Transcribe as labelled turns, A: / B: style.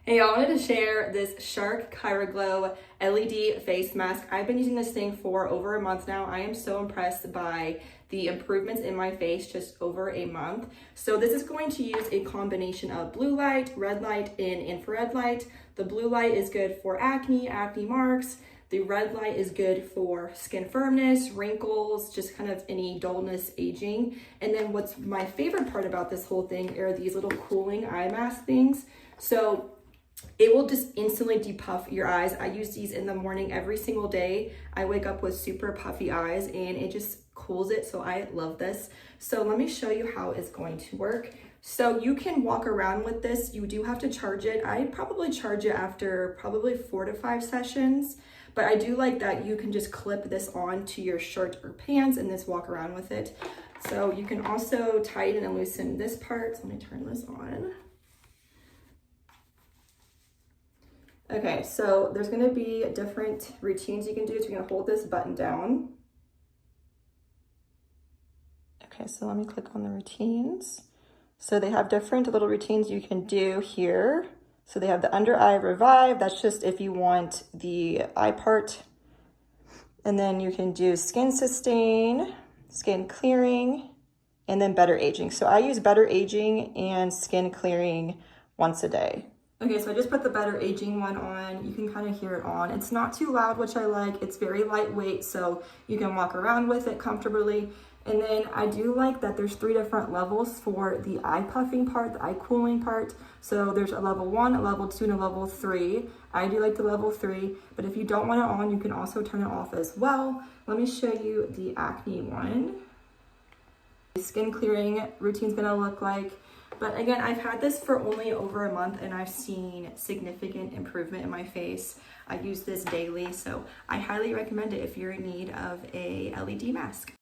A: Hey, I wanted to share this Shark CryoGlow LED face mask. I've been using this thing for over a month now. I am so impressed by the improvements in my face just over a month. So this is going to use a combination of blue light, red light, and infrared light. The blue light is good for acne marks. The red light is good for skin firmness, wrinkles, just kind of any dullness, aging. And then what's my favorite part about this whole thing are these little cooling eye mask things. So it will just instantly depuff your eyes. I use these in the morning every single day. I wake up with super puffy eyes and it just cools it. So I love this. So let me show you how it's going to work. So you can walk around with this. You do have to charge it. I probably charge it after probably 4 to 5 sessions. But I do like that you can just clip this on to your shirt or pants and just walk around with it. So you can also tighten and loosen this part. So let me turn this on. Okay, so there's gonna be different routines you can do. So you're gonna hold this button down. Okay, so let me click on the routines. So they have different little routines you can do here. So they have the under eye revive. That's just if you want the eye part. And then you can do skin sustain, skin clearing, and then better aging. So I use better aging and skin clearing once a day. Okay, so I just put the better aging one on. You can kind of hear it on. It's not too loud, which I like. It's very lightweight, so you can walk around with it comfortably. And then I do like that there's 3 different levels for the eye puffing part, the eye cooling part. So there's a level 1, a level 2, and a level 3. I do like the level 3, but if you don't want it on, you can also turn it off as well. Let me show you the acne one. The skin clearing routine's gonna look like. But again, I've had this for only over a month and I've seen significant improvement in my face. I use this daily, so I highly recommend it if you're in need of a LED mask.